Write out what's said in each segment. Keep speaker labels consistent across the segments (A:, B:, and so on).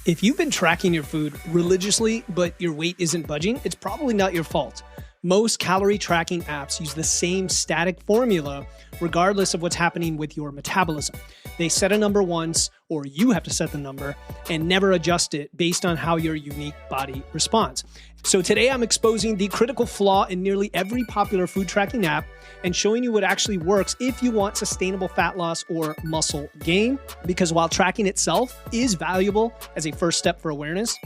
A: If you've been tracking your food religiously, but your weight isn't budging, it's probably not your fault. Most calorie tracking apps use the same static formula regardless of what's happening with your metabolism. They set a number once, or you have to set the number, and never adjust it based on how your unique body responds. So today I'm exposing the critical flaw in nearly every popular food tracking app and showing you what actually works if you want sustainable fat loss or muscle gain. Because while tracking itself is valuable as a first step for awareness,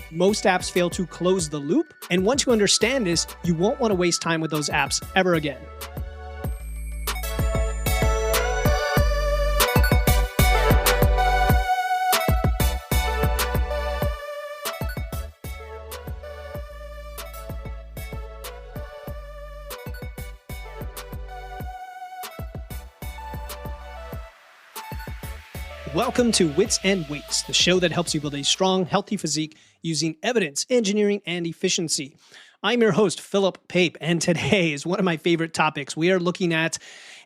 A: most apps fail to close the loop. And once you understand this, you won't want to waste time with those apps ever again. Welcome to Wits and Weights, the show that helps you build a strong, healthy physique using evidence, engineering, and efficiency. I'm your host, Philip Pape, and today is one of my favorite topics. We are looking at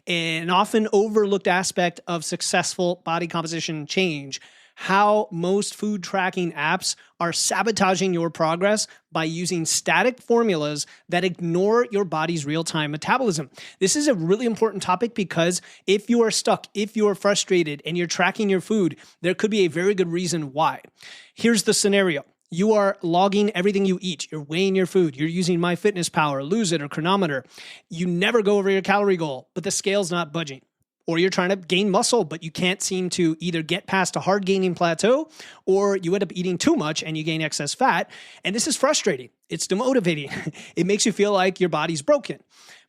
A: an often overlooked aspect of successful body composition change: how most food tracking apps are sabotaging your progress by using static formulas that ignore your body's real-time metabolism. This is a really important topic because if you are stuck, if you are frustrated, and you're tracking your food, there could be a very good reason why. Here's the scenario. You are logging everything you eat. You're weighing your food. You're using MyFitnessPal or Lose It or Chronometer. You never go over your calorie goal, but the scale's not budging. Or you're trying to gain muscle, but you can't seem to either get past a hard gaining plateau, or you end up eating too much and you gain excess fat. And this is frustrating. It's demotivating. It makes you feel like your body's broken.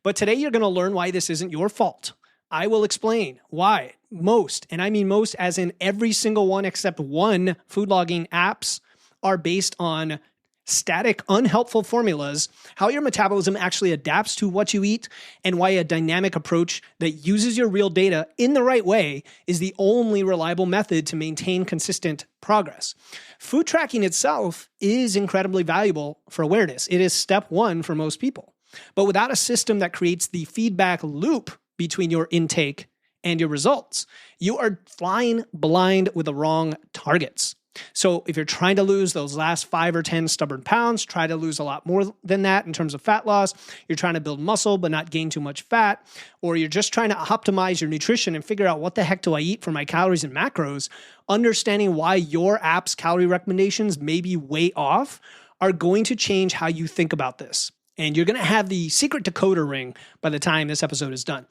A: But today you're going to learn why this isn't your fault. I will explain why most, and I mean most as in every single one except one, food logging apps are based on static, unhelpful formulas, how your metabolism actually adapts to what you eat, and why a dynamic approach that uses your real data in the right way is the only reliable method to maintain consistent progress. Food tracking itself is incredibly valuable for awareness. It is step one for most people. But without a system that creates the feedback loop between your intake and your results, you are flying blind with the wrong targets. So if you're trying to lose those last 5 or 10 stubborn pounds, try to lose a lot more than that in terms of fat loss. You're trying to build muscle but not gain too much fat, or you're just trying to optimize your nutrition and figure out what the heck do I eat for my calories and macros, understanding why your app's calorie recommendations may be way off are going to change how you think about this. And you're going to have the secret decoder ring by the time this episode is done.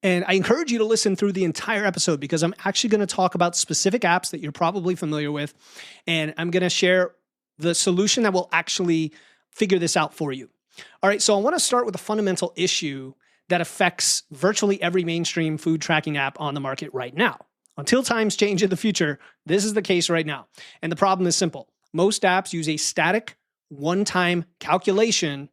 A: And I encourage you to listen through the entire episode because I'm actually going to talk about specific apps that you're probably familiar with. And I'm going to share the solution that will actually figure this out for you. All right, so I want to start with a fundamental issue that affects virtually every mainstream food tracking app on the market right now. Until times change in the future, this is the case right now. And the problem is simple. Most apps use a static, one-time calculation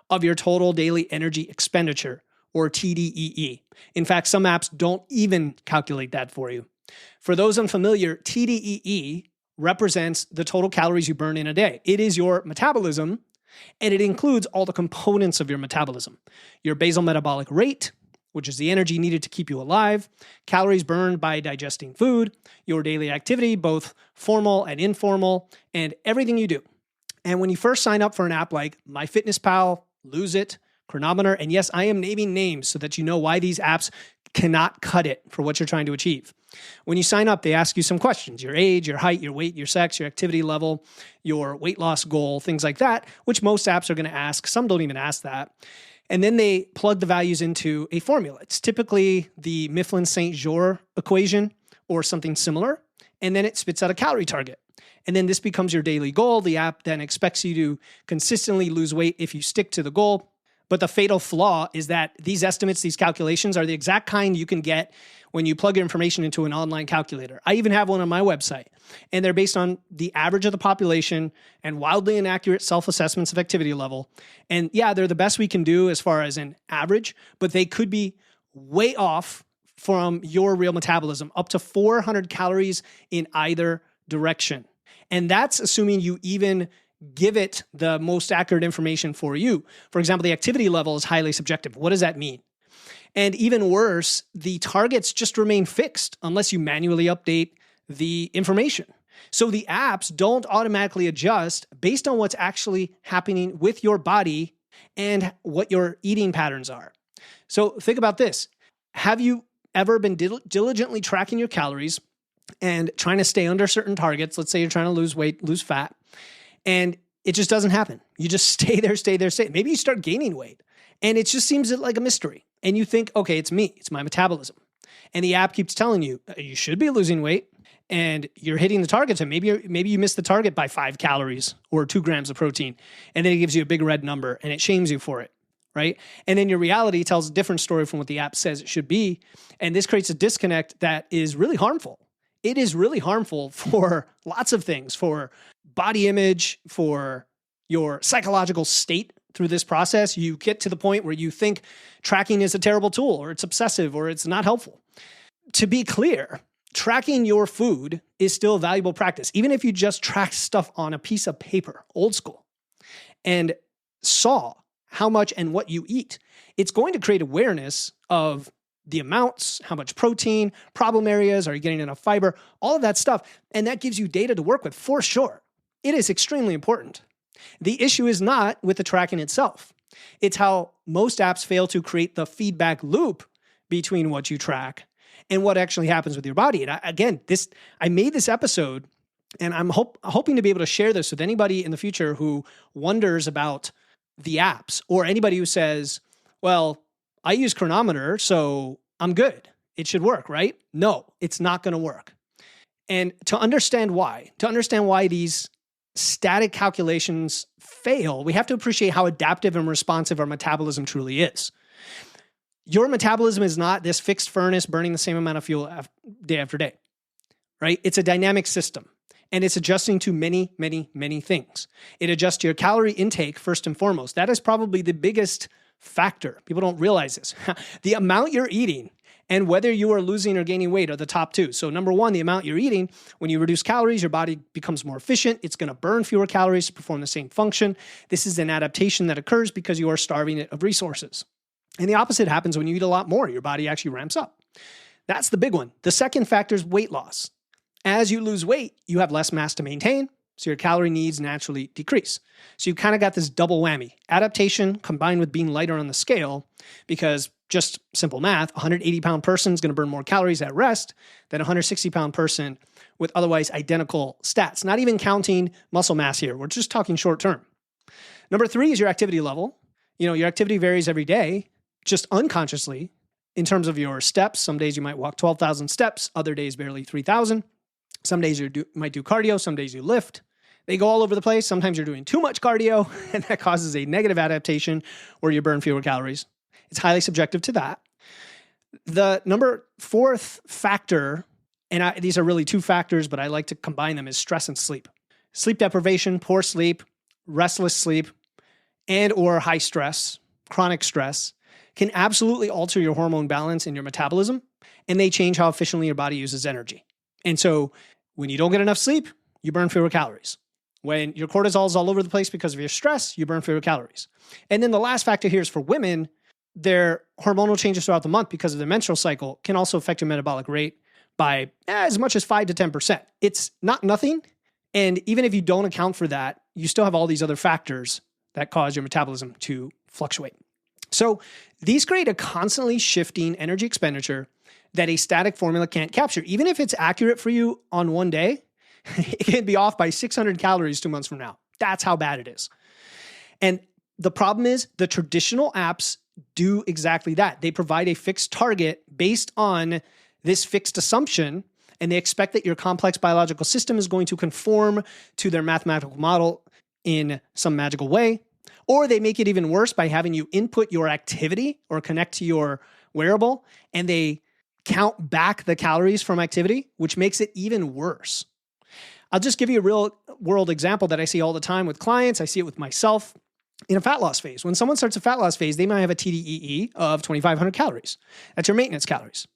A: of your total daily energy expenditure, or TDEE. In fact, some apps don't even calculate that for you. For those unfamiliar, TDEE represents the total calories you burn in a day. It is your metabolism, and it includes all the components of your metabolism. Your basal metabolic rate, which is the energy needed to keep you alive, calories burned by digesting food, your daily activity, both formal and informal, and everything you do. And when you first sign up for an app like MyFitnessPal, Lose It, Chronometer, and yes, I am naming names so that you know why these apps cannot cut it for what you're trying to achieve. When you sign up, they ask you some questions: your age, your height, your weight, your sex, your activity level, your weight loss goal, things like that, which most apps are going to ask. Some don't even ask that. And then they plug the values into a formula. It's typically the Mifflin-St. Jean equation or something similar, and then it spits out a calorie target. And then this becomes your daily goal. The app then expects you to consistently lose weight if you stick to the goal. But the fatal flaw is that these estimates, these calculations are the exact kind you can get when you plug your information into an online calculator. I even have one on my website, and they're based on the average of the population and wildly inaccurate self-assessments of activity level. And yeah, they're the best we can do as far as an average, but they could be way off from your real metabolism, up to 400 calories in either direction. And that's assuming you even give it the most accurate information for you. For example, the activity level is highly subjective. What does that mean? And even worse, the targets just remain fixed unless you manually update the information. So the apps don't automatically adjust based on what's actually happening with your body and what your eating patterns are. So think about this. Have you ever been diligently tracking your calories and trying to stay under certain targets? Let's say you're trying to lose weight, lose fat, and it just doesn't happen. You just stay there. Maybe you start gaining weight and it just seems like a mystery. And you think, okay, it's me, it's my metabolism. And the app keeps telling you, you should be losing weight and you're hitting the targets. And maybe you missed the target by 5 calories or 2 grams of protein. And then it gives you a big red number and it shames you for it. Right? And then your reality tells a different story from what the app says it should be. And this creates a disconnect that is really harmful. It is really harmful for lots of things, for body image, for your psychological state through this process. You get to the point where you think tracking is a terrible tool or it's obsessive or it's not helpful. To be clear, tracking your food is still a valuable practice. Even if you just track stuff on a piece of paper, old school, and saw how much and what you eat, it's going to create awareness of the amounts, how much protein, problem areas, are you getting enough fiber, all of that stuff. And that gives you data to work with for sure. It is extremely important. The issue is not with the tracking itself. It's how most apps fail to create the feedback loop between what you track and what actually happens with your body. And I made this episode and I'm hoping to be able to share this with anybody in the future who wonders about the apps, or anybody who says, well, I use Chronometer, so I'm good. It should work, right? No, it's not going to work. And to understand why these static calculations fail, we have to appreciate how adaptive and responsive our metabolism truly is. Your metabolism is not this fixed furnace burning the same amount of fuel day after day, right? It's a dynamic system. And it's adjusting to many, many, many things. It adjusts to your calorie intake first and foremost. That is probably the biggest factor. People don't realize this. The amount you're eating and whether you are losing or gaining weight are the top two. So number one, the amount you're eating. When you reduce calories, your body becomes more efficient. It's going to burn fewer calories to perform the same function. This is an adaptation that occurs because you are starving it of resources. And the opposite happens when you eat a lot more. Your body actually ramps up. That's the big one. The second factor is weight loss. As you lose weight, you have less mass to maintain, so your calorie needs naturally decrease. So you've kind of got this double whammy. Adaptation combined with being lighter on the scale, because just simple math, a 180-pound person is going to burn more calories at rest than a 160-pound person with otherwise identical stats. Not even counting muscle mass here. We're just talking short term. Number 3 is your activity level. Your activity varies every day, just unconsciously, in terms of your steps. Some days you might walk 12,000 steps, other days barely 3,000. Some days you might do cardio, some days you lift. They go all over the place. Sometimes you're doing too much cardio, and that causes a negative adaptation where you burn fewer calories. It's highly subjective to that. The number 4th factor, and these are really 2 factors, but I like to combine them, is stress and sleep. Sleep deprivation, poor sleep, restless sleep, and or high stress, chronic stress, can absolutely alter your hormone balance and your metabolism, and they change how efficiently your body uses energy. And so when you don't get enough sleep, you burn fewer calories. When your cortisol is all over the place because of your stress, you burn fewer calories. And then the last factor here is for women, their hormonal changes throughout the month because of their menstrual cycle can also affect your metabolic rate by as much as 5 to 10%. It's not nothing. And even if you don't account for that, you still have all these other factors that cause your metabolism to fluctuate. So these create a constantly shifting energy expenditure that a static formula can't capture. Even if it's accurate for you on one day, it can be off by 600 calories 2 months from now. That's how bad it is. And the problem is the traditional apps do exactly that. They provide a fixed target based on this fixed assumption, and they expect that your complex biological system is going to conform to their mathematical model in some magical way. Or they make it even worse by having you input your activity or connect to your wearable, and they count back the calories from activity, which makes it even worse. I'll just give you a real world example that I see all the time with clients. I see it with myself in a fat loss phase. When someone starts a fat loss phase, they might have a TDEE of 2,500 calories. That's your maintenance calories.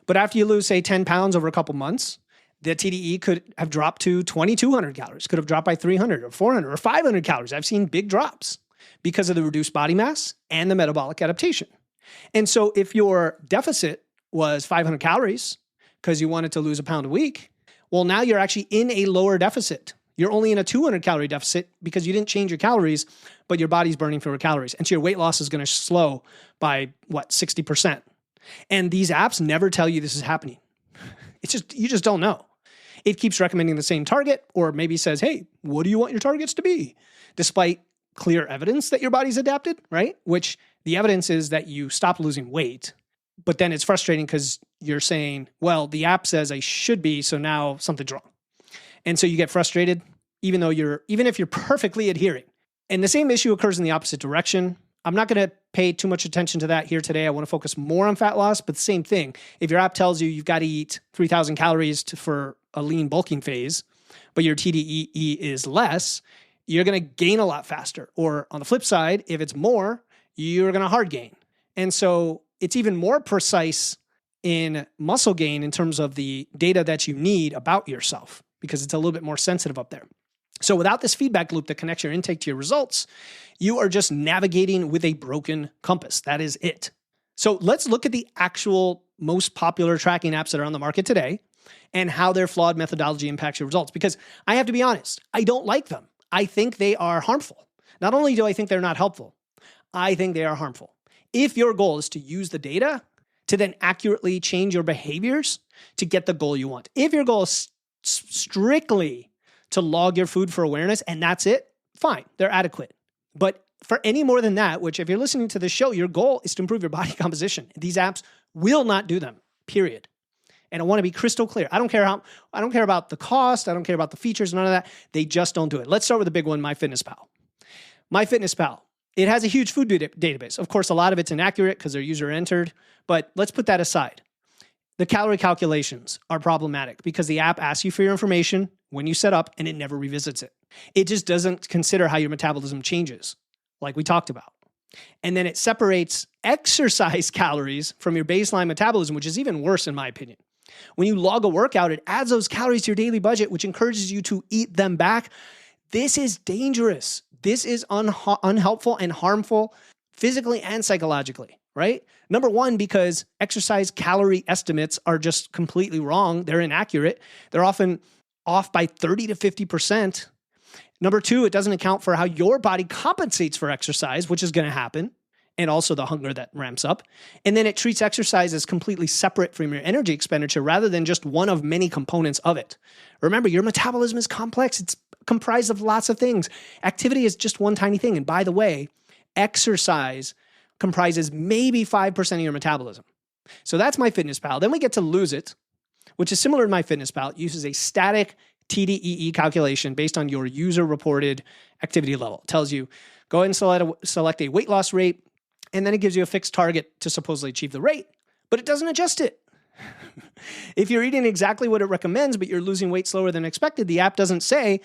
A: But after you lose, say, 10 pounds over a couple months, the TDEE could have dropped to 2,200 calories, could have dropped by 300 or 400 or 500 calories. I've seen big drops because of the reduced body mass and the metabolic adaptation. And so if your deficit was 500 calories because you wanted to lose a pound a week, Well, now you're actually in a lower deficit. You're only in a 200 calorie deficit because you didn't change your calories, but your body's burning fewer calories. And so your weight loss is going to slow by 60%. And these apps never tell you this is happening. You just don't know. It keeps recommending the same target, or maybe says, hey, what do you want your targets to be? Despite clear evidence that your body's adapted, right? Which the evidence is that you stop losing weight, but then it's frustrating because you're saying, well, the app says I should be, so now something's wrong. And so you get frustrated, even if you're perfectly adhering. And the same issue occurs in the opposite direction. I'm not going to pay too much attention to that here today. I want to focus more on fat loss, but the same thing. If your app tells you you've got to eat 3,000 calories for a lean bulking phase, but your TDEE is less, you're going to gain a lot faster. Or on the flip side, if it's more, you're going to hard gain. And so it's even more precise in muscle gain in terms of the data that you need about yourself, because it's a little bit more sensitive up there. So without this feedback loop that connects your intake to your results, you are just navigating with a broken compass. That is it. So let's look at the actual most popular tracking apps that are on the market today and how their flawed methodology impacts your results. Because I have to be honest, I don't like them. I think they are harmful. Not only do I think they're not helpful, I think they are harmful. If your goal is to use the data to then accurately change your behaviors to get the goal you want, if your goal is strictly to log your food for awareness and that's it, fine, they're adequate. But for any more than that, which if you're listening to this show, your goal is to improve your body composition. These apps will not do them, period. And I want to be crystal clear. I don't care about the cost. I don't care about the features, none of that. They just don't do it. Let's start with the big one, MyFitnessPal. MyFitnessPal, it has a huge food database. Of course, a lot of it's inaccurate because they're user entered, but let's put that aside. The calorie calculations are problematic because the app asks you for your information when you set up and it never revisits it. It just doesn't consider how your metabolism changes, like we talked about. And then it separates exercise calories from your baseline metabolism, which is even worse in my opinion. When you log a workout, it adds those calories to your daily budget, which encourages you to eat them back. This is dangerous. This is unhelpful and harmful physically and psychologically, right? Number one, because exercise calorie estimates are just completely wrong. They're inaccurate. They're often off by 30 to 50%. Number two, it doesn't account for how your body compensates for exercise, which is going to happen, and also the hunger that ramps up. And then it treats exercise as completely separate from your energy expenditure rather than just one of many components of it. Remember, your metabolism is complex. It's comprised of lots of things. Activity is just one tiny thing. And by the way, exercise comprises maybe 5% of your metabolism. So that's MyFitnessPal. Then we get to Lose It, which is similar to MyFitnessPal. It uses a static TDEE calculation based on your user-reported activity level. It tells you, go ahead and select a weight loss rate, and then it gives you a fixed target to supposedly achieve the rate, but it doesn't adjust it. If you're eating exactly what it recommends, but you're losing weight slower than expected, the app doesn't say,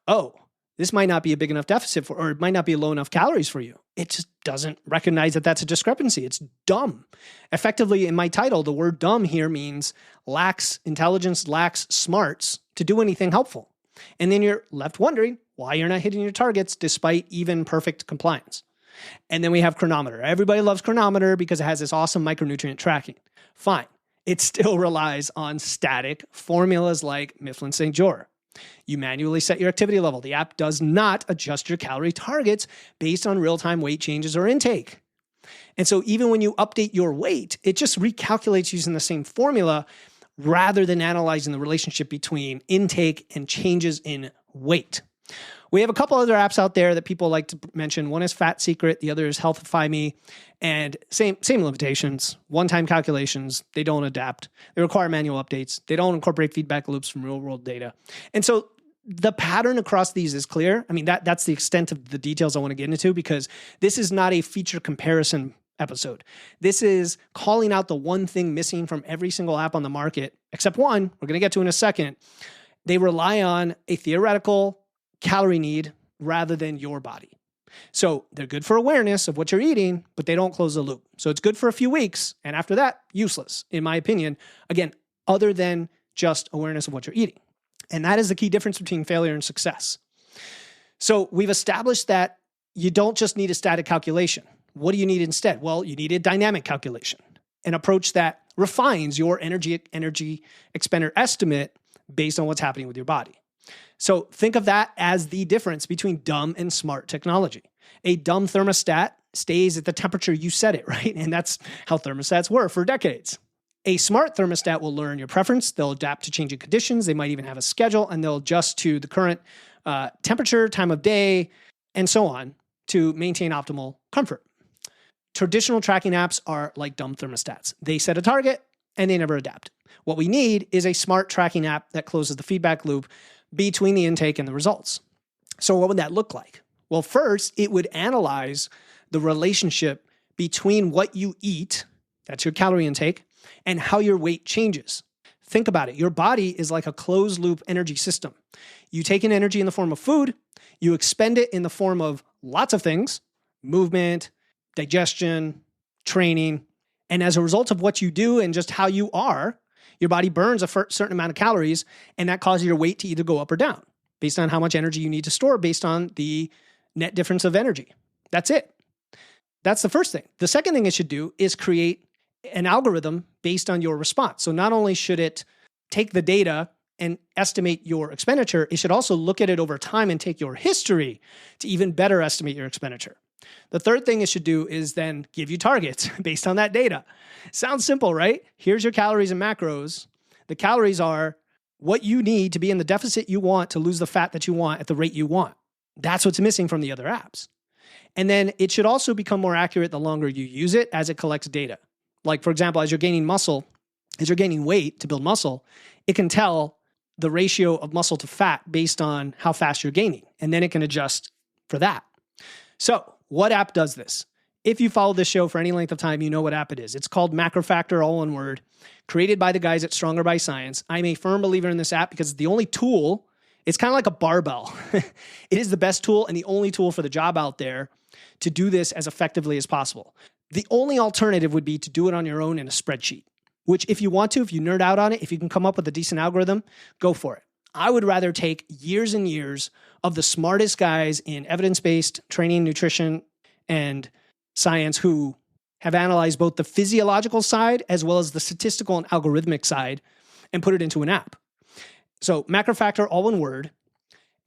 A: oh, this might not be a big enough deficit or it might not be low enough calories for you. It just doesn't recognize that that's a discrepancy. It's dumb. Effectively, in my title, the word dumb here means lacks intelligence, lacks smarts to do anything helpful. And then you're left wondering why you're not hitting your targets despite even perfect compliance. And then we have Chronometer. Everybody loves Chronometer because it has this awesome micronutrient tracking. Fine. It still relies on static formulas like Mifflin St. Jean. You manually set your activity level. The app does not adjust your calorie targets based on real-time weight changes or intake. And so even when you update your weight, it just recalculates using the same formula rather than analyzing the relationship between intake and changes in weight. We have a couple other apps out there that people like to mention. One is Fat Secret. The other is Healthify Me. And same limitations. One-time calculations. They don't adapt. They require manual updates. They don't incorporate feedback loops from real-world data. And so the pattern across these is clear. I mean, that's the extent of the details I want to get into because this is not a feature comparison episode. This is calling out the one thing missing from every single app on the market, except one we're going to get to in a second. They rely on a theoretical calorie need rather than your body. So they're good for awareness of what you're eating, but they don't close the loop. So it's good for a few weeks. And after that, useless, in my opinion, again, other than just awareness of what you're eating. And that is the key difference between failure and success. So we've established that you don't just need a static calculation. What do you need instead? Well, you need a dynamic calculation, an approach that refines your energy expenditure estimate based on what's happening with your body. So think of that as the difference between dumb and smart technology. A dumb thermostat stays at the temperature you set it, right? And that's how thermostats were for decades. A smart thermostat will learn your preference. They'll adapt to changing conditions. They might even have a schedule, and they'll adjust to the current temperature, time of day, and so on to maintain optimal comfort. Traditional tracking apps are like dumb thermostats. They set a target and they never adapt. What we need is a smart tracking app that closes the feedback loop between the intake and the results. So what would that look like? Well, first, it would analyze the relationship between what you eat, that's your calorie intake, and how your weight changes. Think about it. Your body is like a closed loop energy system. You take in energy in the form of food, you expend it in the form of lots of things, movement, digestion, training, and as a result of what you do and just how you are, your body burns a certain amount of calories, and that causes your weight to either go up or down based on how much energy you need to store based on the net difference of energy. That's it. That's the first thing. The second thing it should do is create an algorithm based on your response. So not only should it take the data and estimate your expenditure, it should also look at it over time and take your history to even better estimate your expenditure. The third thing it should do is then give you targets based on that data. Sounds simple, right? Here's your calories and macros. The calories are what you need to be in the deficit you want to lose the fat that you want at the rate you want. That's what's missing from the other apps. And then it should also become more accurate the longer you use it as it collects data. Like, for example, as you're gaining weight to build muscle, it can tell the ratio of muscle to fat based on how fast you're gaining. And then it can adjust for that. So what app does this? If you follow this show for any length of time, you know what app it is. It's called MacroFactor, all one word, created by the guys at Stronger by Science. I'm a firm believer in this app because it's the only tool. It's kind of like a barbell. It is the best tool and the only tool for the job out there to do this as effectively as possible. The only alternative would be to do it on your own in a spreadsheet, which if you want to, if you nerd out on it, if you can come up with a decent algorithm, go for it. I would rather take years and years of the smartest guys in evidence-based training, nutrition, and science who have analyzed both the physiological side as well as the statistical and algorithmic side and put it into an app. So MacroFactor, all one word.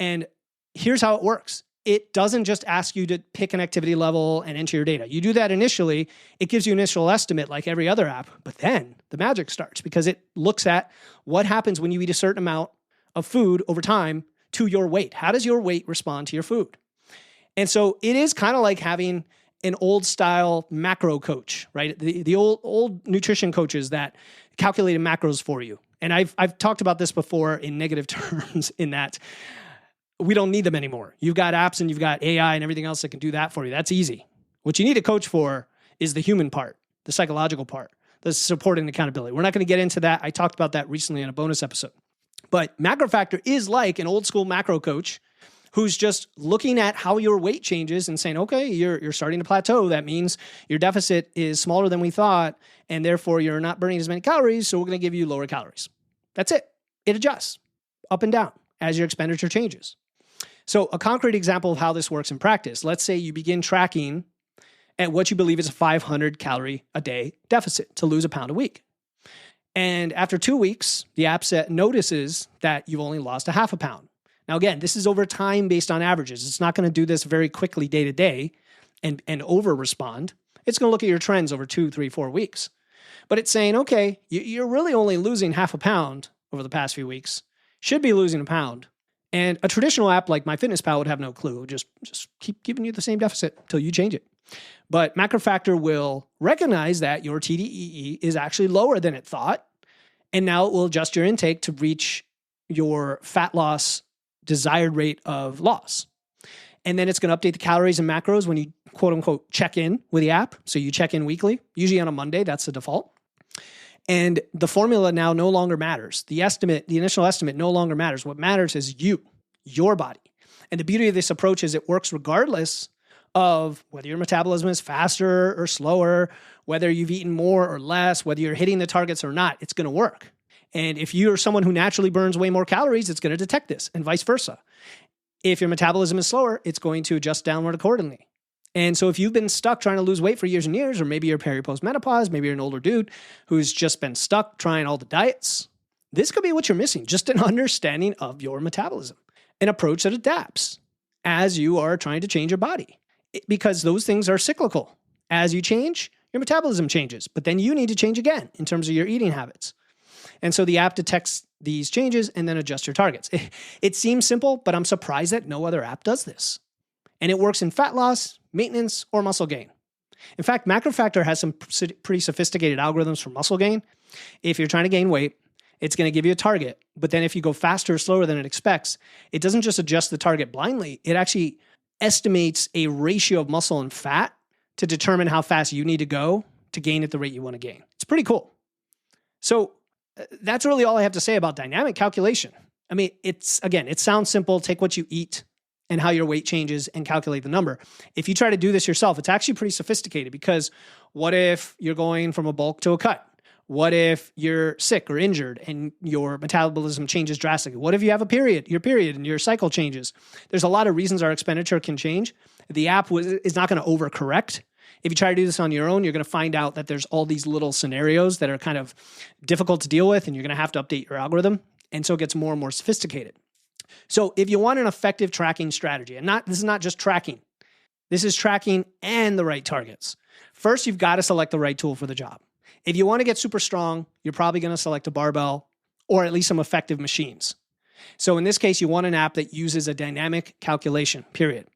A: And here's how it works. It doesn't just ask you to pick an activity level and enter your data. You do that initially. It gives you an initial estimate like every other app, but then the magic starts because it looks at what happens when you eat a certain amount of food over time to your weight. How does your weight respond to your food? And so it is kind of like having an old style macro coach, right? The old nutrition coaches that calculated macros for you. And I've talked about this before in negative terms in that we don't need them anymore. You've got apps and you've got AI and everything else that can do that for you. That's easy. What you need a coach for is the human part, the psychological part, the support and accountability. We're not going to get into that. I talked about that recently in a bonus episode. But MacroFactor is like an old school macro coach who's just looking at how your weight changes and saying, okay, you're starting to plateau. That means your deficit is smaller than we thought, and therefore you're not burning as many calories, so we're going to give you lower calories. That's it. It adjusts up and down as your expenditure changes. So a concrete example of how this works in practice, let's say you begin tracking at what you believe is a 500 calorie a day deficit to lose a pound a week. And after 2 weeks, the app set notices that you've only lost a half a pound. Now, again, this is over time based on averages. It's not going to do this very quickly day to day and over respond. It's going to look at your trends over 2, 3, 4 weeks. But it's saying, okay, you're really only losing half a pound over the past few weeks. Should be losing a pound. And a traditional app like MyFitnessPal would have no clue. Just keep giving you the same deficit until you change it. But MacroFactor will recognize that your TDEE is actually lower than it thought. And now it will adjust your intake to reach your fat loss desired rate of loss. And then it's going to update the calories and macros when you quote unquote check in with the app. So you check in weekly, usually on a Monday. That's the default. And the formula now no longer matters. The initial estimate no longer matters. What matters is your body. And the beauty of this approach is it works regardless of whether your metabolism is faster or slower, whether you've eaten more or less, whether you're hitting the targets or not, it's going to work. And if you're someone who naturally burns way more calories, it's going to detect this and vice versa. If your metabolism is slower, it's going to adjust downward accordingly. And so if you've been stuck trying to lose weight for years and years, or maybe you're peri-post-menopause, maybe you're an older dude who's just been stuck trying all the diets, This could be what you're missing, just an understanding of your metabolism, an approach that adapts as you are trying to change your body, because those things are cyclical. As you change, your metabolism changes, but then you need to change again in terms of your eating habits. And so the app detects these changes and then adjusts your targets. It seems simple, but I'm surprised that no other app does this. And it works in fat loss, maintenance, or muscle gain. In fact, MacroFactor has some pretty sophisticated algorithms for muscle gain. If you're trying to gain weight, it's going to give you a target. But then if you go faster or slower than it expects, it doesn't just adjust the target blindly. It actually estimates a ratio of muscle and fat to determine how fast you need to go to gain at the rate you want to gain. It's pretty cool. So that's really all I have to say about dynamic calculation. I mean, it sounds simple. Take what you eat and how your weight changes and calculate the number. If you try to do this yourself, it's actually pretty sophisticated, because what if you're going from a bulk to a cut? What if you're sick or injured and your metabolism changes drastically? What if you have your period and your cycle changes? There's a lot of reasons our expenditure can change. The app is not going to overcorrect. If you try to do this on your own, you're going to find out that there's all these little scenarios that are kind of difficult to deal with, and you're going to have to update your algorithm. And so it gets more and more sophisticated. So if you want an effective tracking strategy, and this is not just tracking, this is tracking and the right targets. First, you've got to select the right tool for the job. If you want to get super strong, you're probably going to select a barbell or at least some effective machines. So in this case, you want an app that uses a dynamic calculation, period.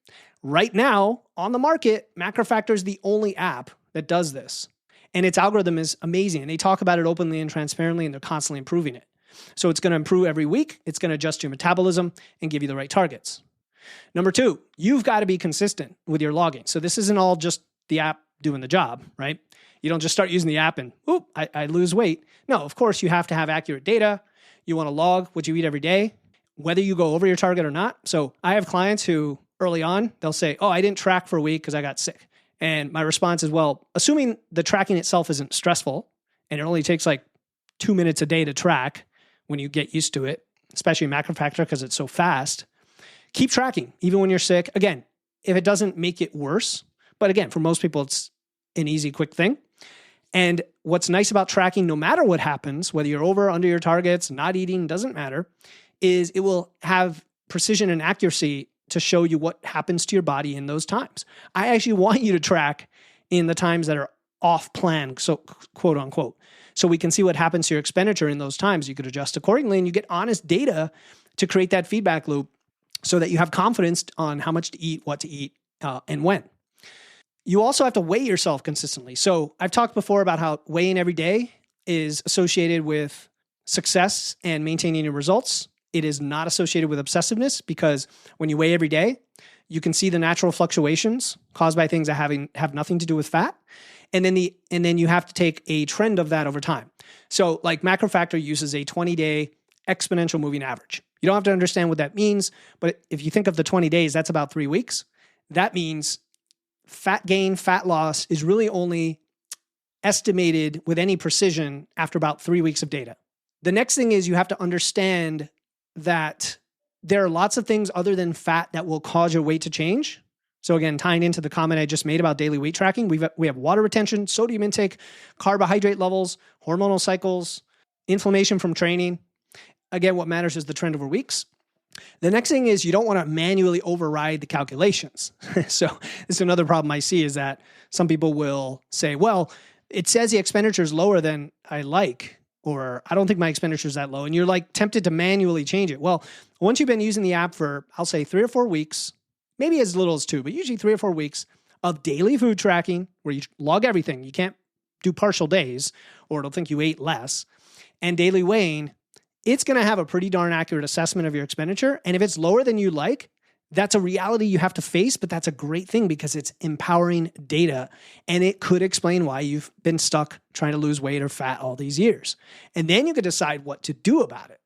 A: Right now, on the market, MacroFactor is the only app that does this. And its algorithm is amazing. And they talk about it openly and transparently, and they're constantly improving it. So it's going to improve every week. It's going to adjust your metabolism and give you the right targets. Number two, you've got to be consistent with your logging. So this isn't all just the app doing the job, right? You don't just start using the app and, I lose weight. No, of course, you have to have accurate data. You want to log what you eat every day, whether you go over your target or not. So I have clients who early on, they'll say, I didn't track for a week because I got sick. And my response is, well, assuming the tracking itself isn't stressful and it only takes like 2 minutes a day to track when you get used to it, especially MacroFactor because it's so fast, keep tracking even when you're sick. Again, if it doesn't make it worse, but again, for most people, it's an easy, quick thing. And what's nice about tracking, no matter what happens, whether you're over or under your targets, not eating, doesn't matter, is it will have precision and accuracy to show you what happens to your body in those times. I actually want you to track in the times that are off plan, so quote unquote, so we can see what happens to your expenditure in those times. You could adjust accordingly, and you get honest data to create that feedback loop so that you have confidence on how much to eat, what to eat, and when. You also have to weigh yourself consistently. So I've talked before about how weighing every day is associated with success and maintaining your results. It is not associated with obsessiveness, because when you weigh every day, you can see the natural fluctuations caused by things that have nothing to do with fat. And then you have to take a trend of that over time. So like MacroFactor uses a 20-day exponential moving average. You don't have to understand what that means, but if you think of the 20 days, that's about 3 weeks. That means fat gain, fat loss is really only estimated with any precision after about 3 weeks of data. The next thing is you have to understand that there are lots of things other than fat that will cause your weight to change. So again, tying into the comment I just made about daily weight tracking, we have water retention, sodium intake, carbohydrate levels, hormonal cycles, inflammation from training. Again, what matters is the trend over weeks. The next thing is you don't want to manually override the calculations. So this is another problem I see, is that some people will say, well, it says the expenditure is lower than I like, or I don't think my expenditure is that low. And you're like tempted to manually change it. Well, once you've been using the app for, I'll say 3 or 4 weeks, maybe as little as 2, but usually 3 or 4 weeks of daily food tracking where you log everything. You can't do partial days or it'll think you ate less. And daily weighing, it's going to have a pretty darn accurate assessment of your expenditure. And if it's lower than you like, that's a reality you have to face, but that's a great thing because it's empowering data, and it could explain why you've been stuck trying to lose weight or fat all these years. And then you could decide what to do about it.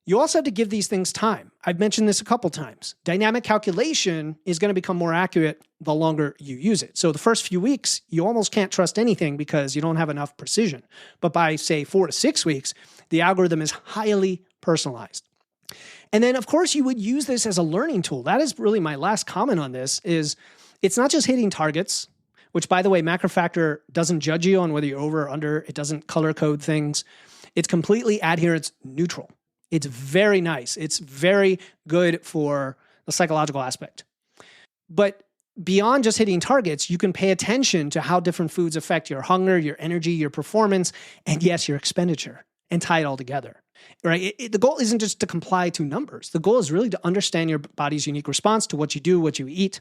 A: You also have to give these things time. I've mentioned this a couple times. Dynamic calculation is going to become more accurate the longer you use it. So the first few weeks, you almost can't trust anything because you don't have enough precision. But by, say, 4 to 6 weeks, the algorithm is highly personalized. And then, of course, you would use this as a learning tool. That is really my last comment on this, is it's not just hitting targets, which, by the way, MacroFactor doesn't judge you on whether you're over or under. It doesn't color code things. It's completely adherence neutral. It's very nice. It's very good for the psychological aspect. But beyond just hitting targets, you can pay attention to how different foods affect your hunger, your energy, your performance, and yes, your expenditure, and tie it all together, right? The goal isn't just to comply to numbers. The goal is really to understand your body's unique response to what you do, what you eat,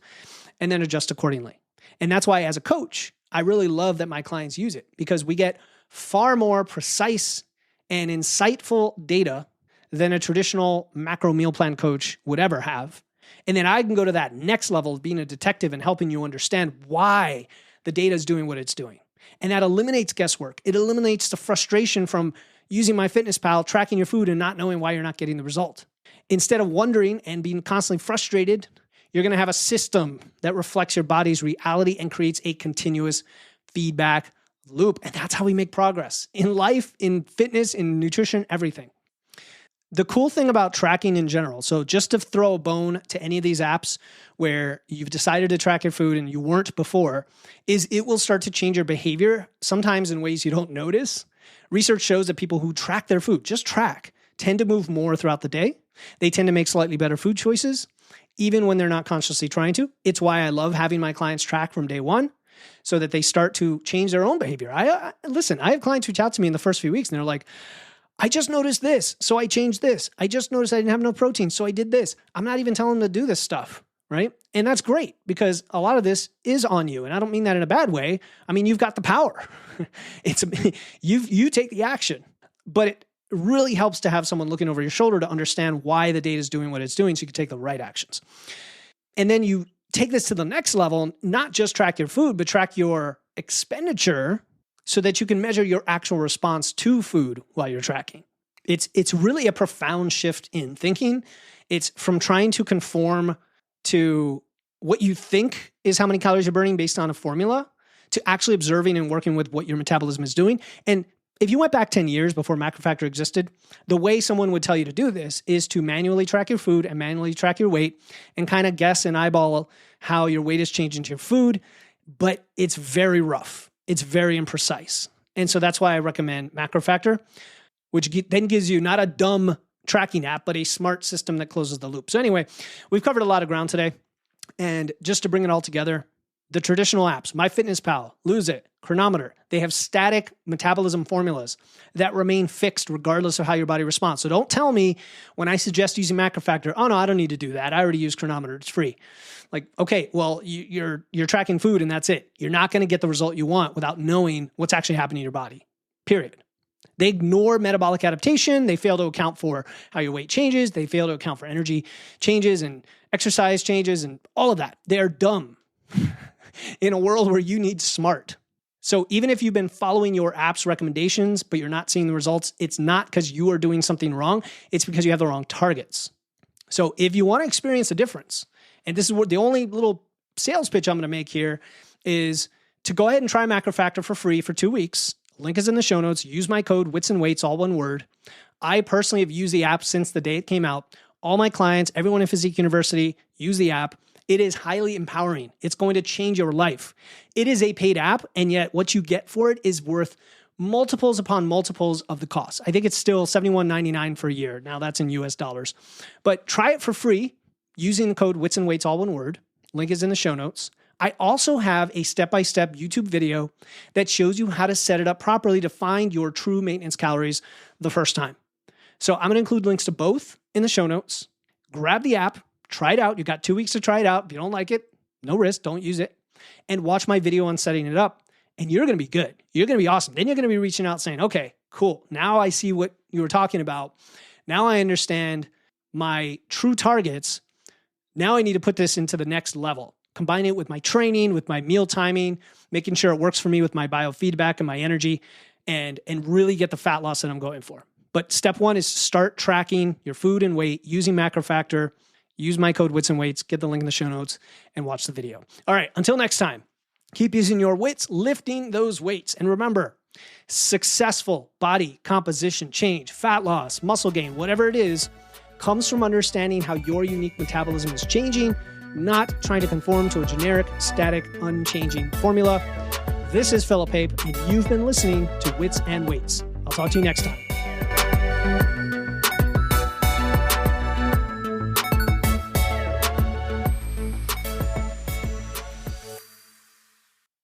A: and then adjust accordingly. And that's why as a coach, I really love that my clients use it, because we get far more precise and insightful data than a traditional macro meal plan coach would ever have. And then I can go to that next level of being a detective and helping you understand why the data is doing what it's doing. And that eliminates guesswork. It eliminates the frustration from using MyFitnessPal, tracking your food and not knowing why you're not getting the result. Instead of wondering and being constantly frustrated, you're going to have a system that reflects your body's reality and creates a continuous feedback loop. And that's how we make progress in life, in fitness, in nutrition, everything. The cool thing about tracking in general, so just to throw a bone to any of these apps where you've decided to track your food and you weren't before, is it will start to change your behavior, sometimes in ways you don't notice. Research shows that people who track their food, just track, tend to move more throughout the day. They tend to make slightly better food choices, even when they're not consciously trying to. It's why I love having my clients track from day one, so that they start to change their own behavior. Listen, I have clients reach out to me in the first few weeks and they're like, I just noticed this, so I changed this. I just noticed I didn't have no protein, so I did this. I'm not even telling them to do this stuff, right? And that's great, because a lot of this is on you. And I don't mean that in a bad way. I mean, you've got the power. You take the action, but it really helps to have someone looking over your shoulder to understand why the data is doing what it's doing, so you can take the right actions. And then you take this to the next level, not just track your food, but track your expenditure, so that you can measure your actual response to food while you're tracking. It's really a profound shift in thinking. It's from trying to conform to what you think is how many calories you're burning based on a formula, to actually observing and working with what your metabolism is doing. And if you went back 10 years before MacroFactor existed, the way someone would tell you to do this is to manually track your food and manually track your weight and kind of guess and eyeball how your weight is changing to your food. But it's very rough. It's very imprecise. And so that's why I recommend MacroFactor, which then gives you not a dumb tracking app, but a smart system that closes the loop. So anyway, we've covered a lot of ground today. And just to bring it all together, the traditional apps, MyFitnessPal, Lose It, Chronometer, they have static metabolism formulas that remain fixed regardless of how your body responds. So don't tell me when I suggest using MacroFactor, oh no, I don't need to do that. I already use Chronometer, it's free. Like, okay, well, you're tracking food and that's it. You're not going to get the result you want without knowing what's actually happening in your body, period. They ignore metabolic adaptation. They fail to account for how your weight changes. They fail to account for energy changes and exercise changes and all of that. They are dumb in a world where you need smart. So even if you've been following your app's recommendations, but you're not seeing the results, it's not because you are doing something wrong. It's because you have the wrong targets. So if you want to experience a difference, and this is what the only little sales pitch I'm going to make here is to go ahead and try MacroFactor for free for 2 weeks. Link is in the show notes. Use my code WITS and WEIGHTS, all one word. I personally have used the app since the day it came out. All my clients, everyone in Physique University, use the app. It is highly empowering. It's going to change your life. It is a paid app, and yet what you get for it is worth multiples upon multiples of the cost. I think it's still $71.99 for a year. Now that's in US dollars. But try it for free using the code WITS and WEIGHTS, all one word. Link is in the show notes. I also have a step-by-step YouTube video that shows you how to set it up properly to find your true maintenance calories the first time. So I'm going to include links to both in the show notes. Grab the app, try it out. You got 2 weeks to try it out. If you don't like it, no risk, don't use it. And watch my video on setting it up, and you're going to be good. You're going to be awesome. Then you're going to be reaching out saying, okay, cool. Now I see what you were talking about. Now I understand my true targets. Now I need to put this into the next level. Combine it with my training, with my meal timing, making sure it works for me with my biofeedback and my energy, and really get the fat loss that I'm going for. But step one is start tracking your food and weight using MacroFactor. Use my code WITS and WEIGHTS, get the link in the show notes, and watch the video. All right, until next time, keep using your wits, lifting those weights. And remember, successful body composition change, fat loss, muscle gain, whatever it is, comes from understanding how your unique metabolism is changing, not trying to conform to a generic, static, unchanging formula. This is Philip Pape, and you've been listening to Wits and Weights. I'll talk to you next time. day.